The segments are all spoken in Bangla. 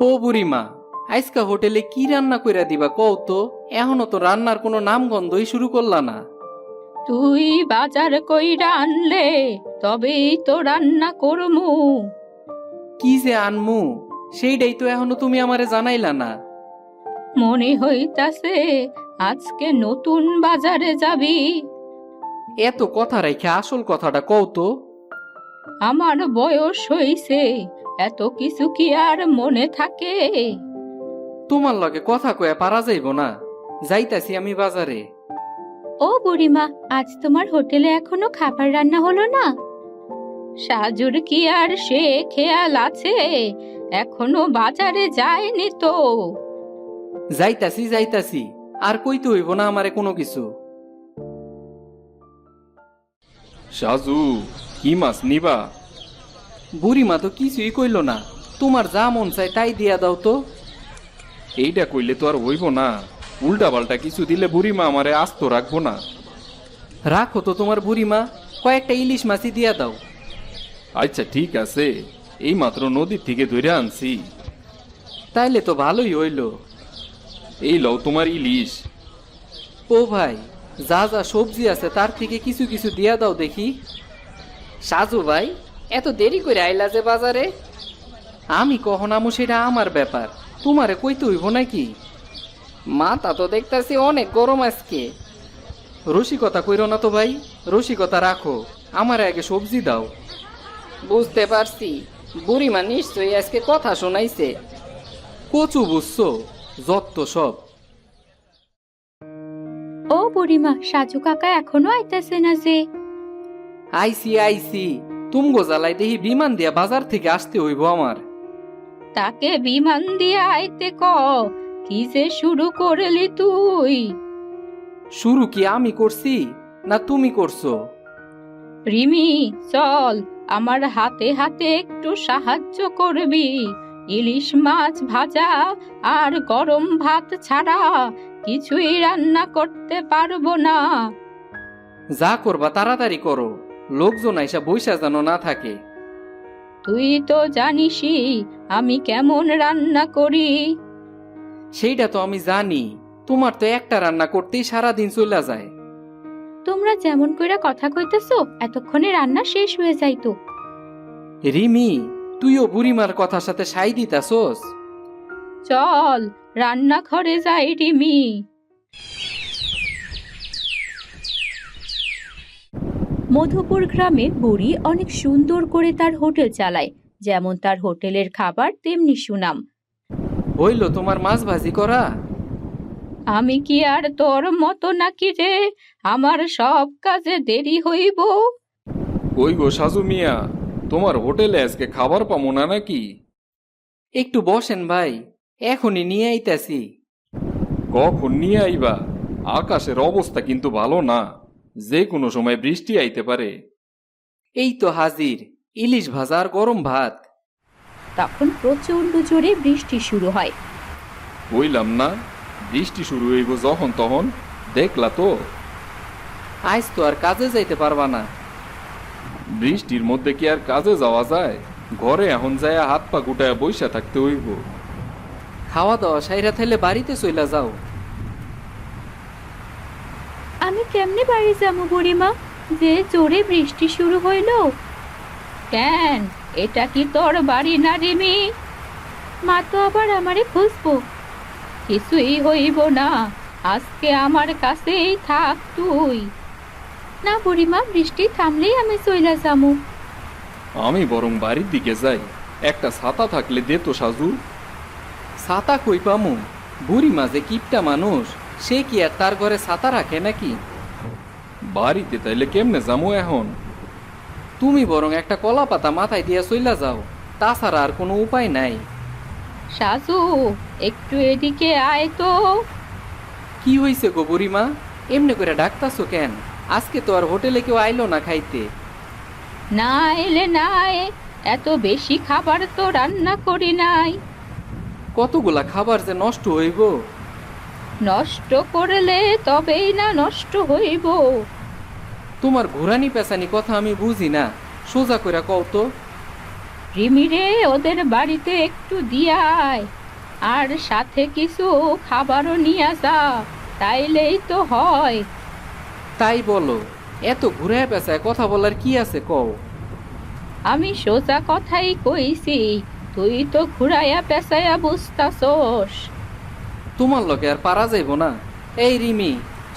ও বুড়িমা, আজকা হোটেলে কি রান্না কইরা দিবা কও তো? এখনো তো রান্নার কোনো নাম গন্ধই শুরু করলা না। তুই বাজার কইরা আনলে তবেই তো রান্না করমু। কি যে আনমু সেইটাই তো এখনো তুমি আমারে জানাইলা না। মনে হইতাছে আজকে নতুন বাজারে যাবি। এত কথা রাইখা আসল কথাটা কও তো। আমার বয়স হইছে, এত কিছু কি আর মনে থাকে? তোমার লগে কথা কয়ে পারা যাইব না। যাইতাছি আমি বাজারে। ও বুড়িমা, আজ তোমার হোটেলে এখনো খাবার রান্না হলো না? সাজুর কি আর সে খেয়াল আছে? এখনো বাজারে যায়নি তো। যাইতাছি যাইতাছি, আর কইতে হইব না আমারে কোনো কিছু। সাজু, কি মাছ নিবা? বুড়িমা তো কিছুই কইল না। তোমার যা মন চাই তাই দিয়া দাও তো। এইটা কইলে তো আর হইব না। উল্টা পাল্টা কিছু দিলে বুড়িমা আমারে আস্ত রাখবো না। রাখো তো তোমার বুড়িমা, কয়েকটা ইলিশ মাছই দিয়া দাও। আচ্ছা ঠিক আছে, এই মাত্র নদীর থেকে ধরে আনছি। তাইলে তো ভালোই হইল। এই লও তোমার ইলিশ। ও ভাই, যা যা সবজি আছে তার থেকে কিছু কিছু দিয়া দাও দেখি। সাজু ভাই, এত দেরি করে আইলা যে বাজারে? আমি কখন আমু সেটা আমার ব্যাপার, তোমারে কইতে হইব নাকি? মাথা তো দেখতাছি অনেক গরম আজকে। রসিকতা কইরো না তো ভাই, রসিকতা রাখো। আমার আগে সবজি দাও। বুঝতে পারছি, বুড়িমা নিশ্চয়ই আজকে কথা শোনাইছে। কচু বুঝছো, যত সব। ও বুড়িমা, সাজু কাকা এখনো আইতাছে না যে? আইসি আইসি, তুমগো জ্বালাই দেখি বিমান দিয়া বাজার থেকে আসতে হইব আমার। তাকে বিমান দিয়ে আইতে ক। কি যে শুরু করলি তুই? শুরু কি আমি করছি না তুমি করছো? রিমি, চল আমার হাতে হাতে একটু সাহায্য করবি। ইলিশ মাছ ভাজা আর গরম ভাত ছাড়া কিছুই রান্না করতে পারবো না। যা করবা তাড়াতাড়ি করো, লোকজন আইসা বইসা যেন না থাকে। তুই তো জানিসই আমি কেমন রান্না করি। সেইটা তো আমি জানি, তোমার তো একটা রান্না করতেই সারাদিন চলে যায়। তোমরা যেমন কইরা কথা কইতেছো এতক্ষণে রান্না শেষ হয়ে যাইতো। রিমি, তুইও বুড়িমার কথার সাথে সাই দিতাছোস। চল রান্নাঘরে যাই রিমি। মধুপুর গ্রামে বুড়ি অনেক সুন্দর করে তার হোটেল চালায়। যেমন তার হোটেলের খাবার তেমনি সুনাম। হইল তোমার মাছ ভাজি করা? আমি কি আর তোর মতো নাকি রে, আমার সব কাজে দেরি হইব? কই গো সাজু মিয়া, তোমার হোটেলে আজকে খাবার পামো না নাকি? একটু বসেন ভাই, এখনই নিয়ে আইতাছি। কখন নিয়ে আইবা? আকাশের অবস্থা কিন্তু ভালো না, যে কোনো সময় বৃষ্টি আইতে পারে। এই তো হাজির, ইলিশ ভাজা আর গরম ভাত। তখন প্রচন্ড জোরে বৃষ্টি শুরু হয়। বইলাম না, বৃষ্টি শুরু হইব যখন তখন, দেখলা তো? আজ তো আর কাজে যাইতে পারবা না। বৃষ্টির মধ্যে কি আর কাজে যাওয়া যায়? ঘরে এখন যায় হাত পা গুটায় বইসা থাকতে হইব। খাওয়া দাওয়া সাইরা থাইলে বাড়িতে চইলা যাও। আমি কেমনে বাড়ি যাবো বুড়িমা, যে জোরে বৃষ্টি শুরু হইল? কেন, এটা কি তোর বাড়ি না রিমি? মা তো আবার আমারে খুঁজবো। কিছুই হইব না, আজকে আমার কাছেই থাক তুই। না বুড়িমা, বৃষ্টি থামলেই আমি চইলা যামু। আমি বরং বাড়ির দিকে যাই, একটা ছাতা থাকলে দে তো সাজু। ছাতা কই পামু? বুড়ি মাঝে কিপটা মানুষ, সে কি আর তার ঘরে ছাতা রাখে নাকি? বাড়িতে তাইলে কেমনে যামু এখন? তুমি বরং একটা কলা পাতা মাথায় দিয়া চইলা যাও, তাছাড়া আর কোনো উপায় নাই। সাজু, একটু এদিকে আয় তো। কি হইছে গো বুড়িমা, এমনি করে ডাকতাছো কেন? আজকে তো আর হোটেলে কেউ আইলো না খাইতে। না এলে নাই, এত বেশি খাবার তো রান্না করি নাই। কতগুলা খাবার যে নষ্ট হইব। নষ্ট করলে তবেই না নষ্ট হইব। তোমার ঘুরানি পেঁচানি কথা আমি বুঝি না, সোজা কইরা কও তো। রিমিরে ওদের বাড়িতে একটু দিয়ে আয়, আর সাথে কিছু খাবারও নিয়ে যা, তাইলেই তো হয়। তাই বলো, এত ঘুরে পেঁচায় কথা বলার কি আছে কও? আমি সোজা কথাই কইছি, তুই তো ঘুরাইয়া পেঁচাইয়া বুঝতাছোস। তোমার লগে আর পারা যাইব না। এই রিমি,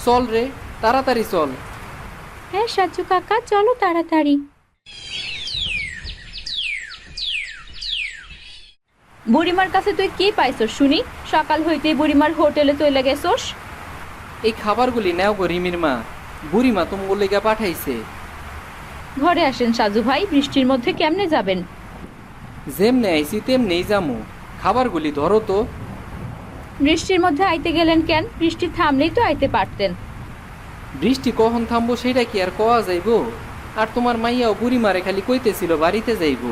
চল রে, তাড়াতাড়ি চল। হ্যাঁ সাজু কাকা, চলো তাড়াতাড়ি। বুড়িমার কাছে তুই কি পাইছস শুনি? সকাল হইতেই বুড়িমার হোটেলে চলে গেছস। এই খাবারগুলি নেও গো রিমির মা, বুড়িমা তোমার লেগা পাঠাইছে। ঘরে আসেন সাজু ভাই, বৃষ্টির মধ্যে কেমনে যাবেন? যেমনে আইছি তেমনেই যামু, খাবারগুলি ধরো তো। বৃষ্টির মধ্যে আইতে গেলেন কেন? বৃষ্টি থামলেই তো আইতে পারতেন। বৃষ্টি কখন থামবো সেটা কি আর কওয়া যাইব? আর তোমার মাইয়াও বুড়িমারে খালি কইতেছিল বাড়িতে যাইব।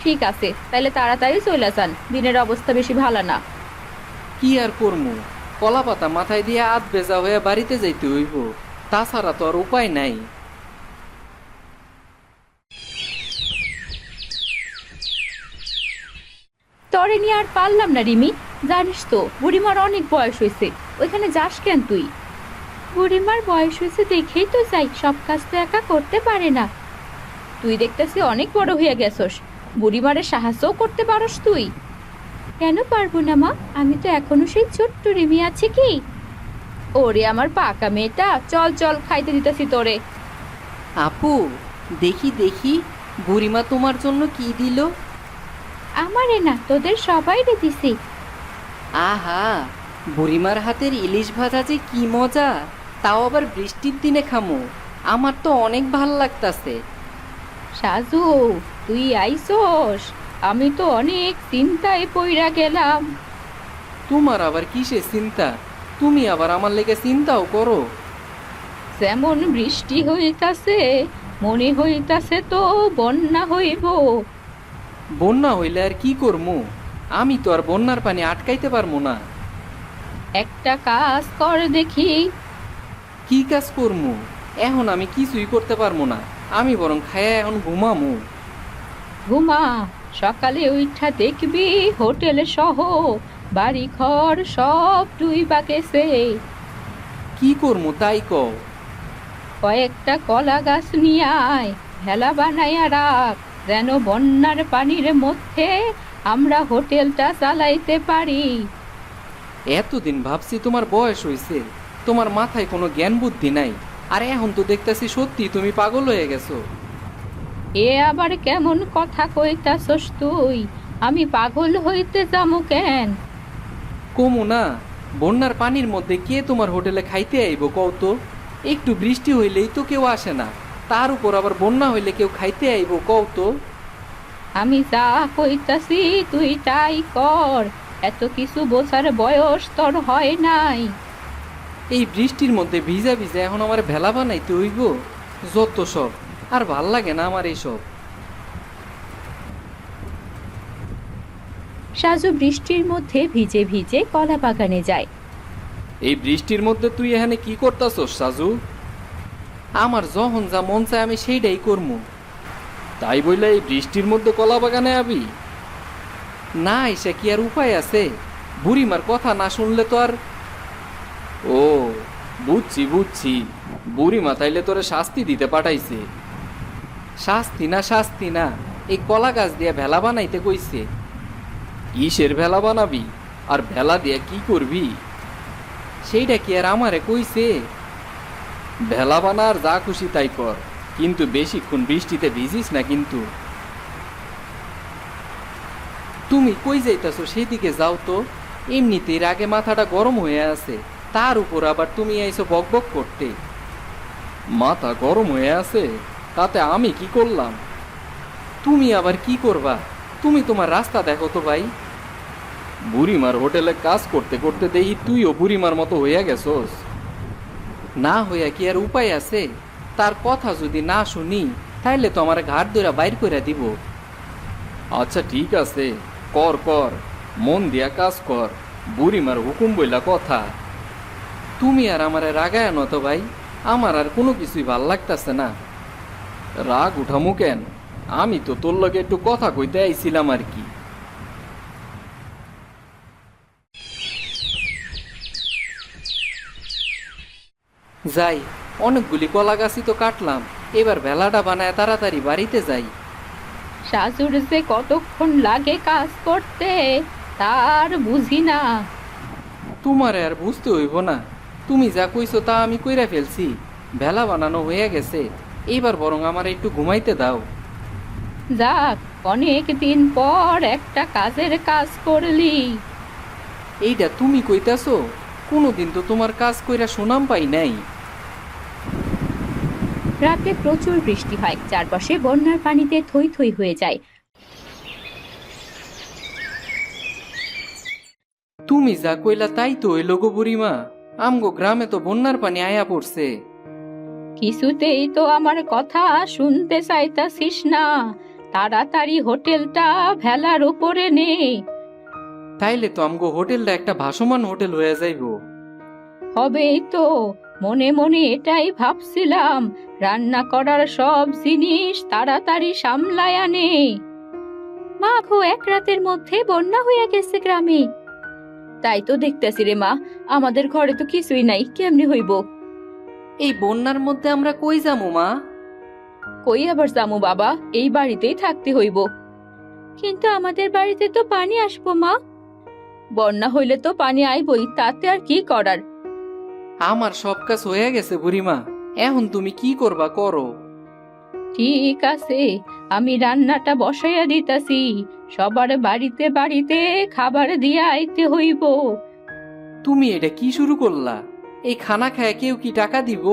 ঠিক আছে, তাইলে তাড়াতাড়ি চলে যান, দিনের অবস্থা বেশি ভালো না। কি আর করমু, কলা পাতা মাথায় দিয়ে আধ বেজা হয়ে বাড়িতে যাইতে হইব, তাছাড়া তো আর উপায় নাই। তরে নিয়ে আর পারলাম না রিমি, জানিস তো বুড়িমার অনেক বয়স হয়েছে, ওইখানে যাস কেন তুই? বুড়িমার বয়স হয়েছে দেখেই তো যাই, সব কাজ তো একা করতে পারে না। তুই দেখতেছি অনেক বড় হয়ে গেছস, বুড়িমারে সাহায্যও করতে পারস তুই। কেন পারবো না মা, আমি তো এখনো সেই ছোট্ট রিমি আছি কি। ওরে আমার পাকা মেয়েটা, চল চল খাইতে দিতেছি তোরে। আপু, দেখি দেখি বুড়িমা তোমার জন্য কি দিল। আমারে না, তোদের সবাইরে দিছি। আহা, বুড়িমার হাতের ইলিশ ভাজা যে কি মজা, তাও আবার বৃষ্টির দিনে খামো, আমার তো অনেক ভাল লাগতাছে। সাজু, তুই আইসোস, আমি তো অনেক চিন্তায় পইরা গেলাম। তোমার আবার কিসের চিন্তা? তুমি আবার আমার লেগে চিন্তাও করো। যেমন বৃষ্টি হইতাছে, মনে হইতাছে তো বন্যা হইব। বন্যা হইলে আর কি করমু? আমি তো আর বন্যার পানি আটকাইতে পারবো না। একটা কাজ কর দেখি। কি কাজ করমু? এখন আমি কিছুই করতে পারবো না, আমি বরং খায়া এখন ঘুমামু। ঘুমা, সকালে উঠা দেখবি হোটেলে সহ বাড়ি ঘর সব ডুইবা গেছে। কি করমু তাই কও। কয়েকটা কলা গাছ নিয়ে আয়, ভেলা বানাইয়া রাখ, যেন বন্যার পানির মধ্যে আমরা হোটেলটা চালাইতে পারি। এতদিন ভাবছি তোমার বয়স হইছে, তোমার মাথায় কোনো জ্ঞান বুদ্ধি নাই, আর এখন তো দেখতাছি সত্যি তুমি পাগল হয়ে গেছো। এ আবার কেমন কথা কইতাছস তুই? আমি পাগল হইতে যামু কেন? কমু না, বন্যার পানির মধ্যে কে তোমার হোটেলে খাইতে আইব কও তো? একটু বৃষ্টি হইলেই তো কেউ আসে না, তার উপর আবার বন্যা হইলে কেউ খাইতে আইব কও তো? আমি যা কইতাছি তুই তাই কর, এত কিছু বোঝার বয়স তোর হয় নাই। এই বৃষ্টির মধ্যে ভিজা ভিজা এখন আমার ভেলা বানাইতে হইব? যত সব, আর ভাল লাগে না আমার এইসব। সাজু বৃষ্টির মধ্যে ভিজে ভিজে কলা বাগানে যায়। এই বৃষ্টির মধ্যে তুই এখানে কি করতাছস সাজু? আমার যখন যা মন চায় আমি সেইটাই করমু। তাই বইলে এই বৃষ্টির মধ্যে কলা বাগানে আবি? না এসে কি আর উপায় আছে? বুড়িমার কথা না শুনলে তো আর। ও, বুঝছি বুঝছি, বুড়ি মাথাইলে তোরে শাস্তি দিতে পাঠাইছে। শাস্তি না শাস্তি না, এই কলা গাছ দিয়ে ভেলা বানাইতে কইছে। কিসের ভেলা বানাবি, আর ভেলা দিয়ে কি করবি? সেইটা কি আর আমারে কইছে? ভেলা বানা আর যা খুশি তাই কর, কিন্তু বেশিক্ষণ বৃষ্টিতে ভিজিস না কিন্তু। তুমি কই যাইতাছো সেদিকে যাও তো, এমনিতেই আগে মাথাটা গরম হয়ে আছে, তার উপর আবার তুমি আইছো বকবক করতে। মাথা গরম হয়ে আছে, তাতে আমি কি করলাম? তুমি আবার কি করবা? তুমি তোমার রাস্তা দেখো তো ভাই। বুড়িমার হোটেলে কাজ করতে করতে দেখি তুইও বুড়িমার মতো হইয়া গেছস। না হইয়া কি আর উপায় আছে? তার কথা যদি না শুনি তাইলে তো আমার ঘাট ধরে বাইর করে দিব। আচ্ছা ঠিক আছে, কর কর, মন দিয়া কাজ কর, বুড়িমার হুকুম বইলা কথা। তুমি আর আমারে রাগায় নত ভাই, আমার আর কোনো কিছুই ভাল লাগতাছে না। রাগ উঠামু কেন? আমি তো তোর লগে একটু কথা কইতে আইছিলাম আর কি। যাই, অনেকগুলি কলা গাছই তো কাটলাম, এবার ভেলাটা বানায় তাড়াতাড়ি বাড়িতে যাই। সাজুর যে কতক্ষণ লাগে কাজ করতে তার বুঝি না। তোমার আর বুঝতে হইব না, তুমি যা কইছো তা আমি কইরা ফেলছি, ভেলা বানানো হয়ে গেছে, এইবার বরং আমার একটু ঘুমাইতে দাও। যাক, অনেক দিন পর একটা কাজের কাজ করলি। এইটা তুমি কইতাছো? কোনোদিন তো তোমার কাজ কইরা সুনাম পাই নাই। রাতে প্রচুর বৃষ্টি হয়, চারপাশে বন্যার পানিতে থই থই হয়ে যায়। তুমি যা কইলা তাই তো হইল গো বুড়িমা, আমগো গ্রামে তো বন্যার পানি আয়া পড়ছে। কিছুতেই তো আমার কথা শুনতে চাইতাছিস না। তাড়াতাড়ি হোটেলটা ভেলার উপরে নে। তাইলে তো আমগো হোটেলটা একটা ভাসমান হোটেল হয়ে যাইবো। হবেই তো, মনে মনে এটাই ভাবছিলাম। রান্না করার সব জিনিস তাড়াতাড়ি সামলায় আনে। মা গো, এক রাতের মধ্যে বন্যা হয়ে গেছে গ্রামে। তাই তো দেখতেছি রে মা, আমাদের ঘরে তো কিছুই নাই, কেমনে হইব? এই বন্যার মধ্যে আমরা কই যামু মা? কই আবার যামু বাবা, এই বাড়িতেই থাকতে হইব। কিন্তু আমাদের বাড়িতে তো পানি আসবো মা। বন্যা হইলে তো পানি আইবই, তাতে আর কি করার। আমার সব কাজ হয়ে গেছে বুড়িমা, এখন তুমি কি করবা করো। ঠিক আছে, আমি রান্নাটা বসাইয়া দিতাছি। সবার বাড়িতে বাড়িতে খাবার দিয়া আইতে হইব। তুমি এটা কি শুরু করলা? এই খানা খায় কেউ কি টাকা দিব?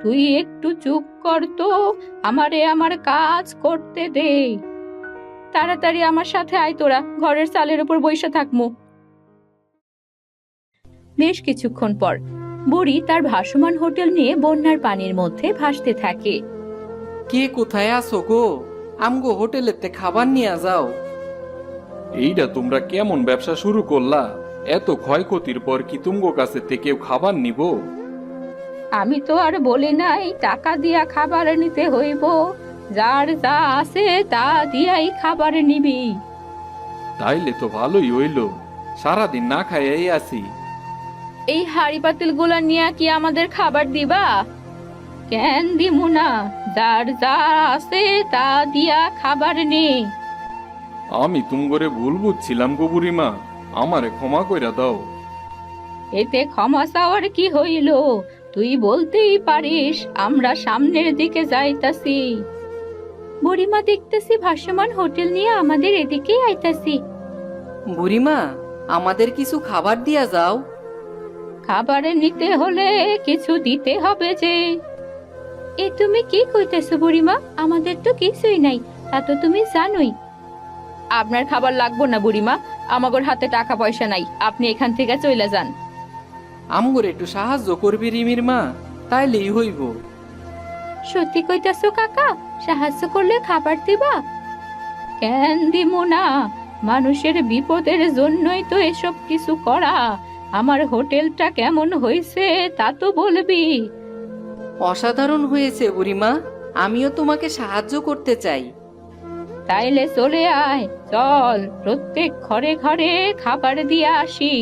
তুই একটু চুপ কর তো, আমারে আমার কাজ করতে দে। তাড়াতাড়ি আমার সাথে আয়, তোরা ঘরের চালের উপর বইসা থাকমু। বেশ কিছুক্ষণ পর বুড়ি তার ভাসমান হোটেল নিয়ে বন্যার পানির মধ্যে ভাসতে থাকে। কে কোথায় আছো গো? আমগো হোটেলেতে খাবার নিয়ে যাও। এইটা তোমরা কেমন ব্যবসা শুরু করলা? এত ক্ষয়ক্ষতির পর কি তুমগো কাছে থেকে কেউ খাবার নিব? আমি তো আর বলি নাই টাকা দিয়া খাবার নিতে হইব। যার যা আছে তা দিয়াই খাবার নিবি। তাইলে তো ভালোই হইল, সারাদিন না খাইয়াই আছি। এই হাড়ি পাতিল গুলা নিয়ে কি আমাদের খাবার দিবা? কেন দিমু না, যার যা আছে তা দিয়া খাবার নে। আমি তুমগরে ভুল বুঝছিলাম গো বুড়িমা, আমারে ক্ষমা কইরা দাও। এতে ক্ষমা চাওয়ার কি হইল? তুই বলতেই পারিস আমরা সামনের দিকে যাইতাছি। বুড়িমা, দেখতেছি ভাসমান হোটেল নিয়ে আমাদের এদিকেই আইতাছি। বুড়িমা, আমাদের কিছু খাবার দিয়া যাও। খাবার নিতে হলে কিছু দিতে হবে যে। এ তুমি কি কইতেছো বুড়িমা? আমাদের তো কিছুই নাই, তা তো তুমি জানোই। আপনার খাবার লাগবো না বুড়িমা, আমাগোর হাতে টাকা পয়সা নাই, আপনি এখান থেকে চলে যান। আমগোর একটু সাহায্য করবি রিমির মা, তাইলেই হইব। সত্যি কইতাছো কাকা? সাহায্য করলে খাবার দিবা? কেন দিমু না, মানুষের বিপদের জন্যই তো এসব কিছু করা। আমার হোটেলটা কেমন হয়েছে তা তো বলবি। অসাধারণ হয়েছে বুড়িমা, আমিও তোমাকে সাহায্য করতে চাই। তাইলে চলে আয়, চল প্রত্যেক ঘরে ঘরে খাবার দিয়ে আসি।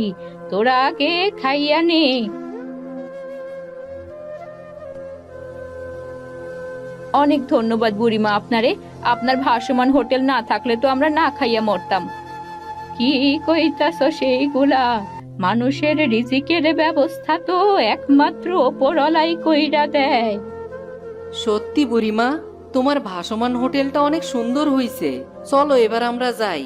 তোরা আগে খাইয়া নে। অনেক ধন্যবাদ বুড়িমা আপনারে। আপনার ভাসমান হোটেল না থাকলে তো আমরা না খাইয়া মরতাম। কি কইতাছ সেইগুলা? মানুষের রিজিকের ব্যবস্থা তো একমাত্র ওপরওয়ালাই কইরা দেয়। সত্যি বুড়িমা, তোমার ভাসমান হোটেলটা অনেক সুন্দর হইছে। চলো এবার আমরা যাই।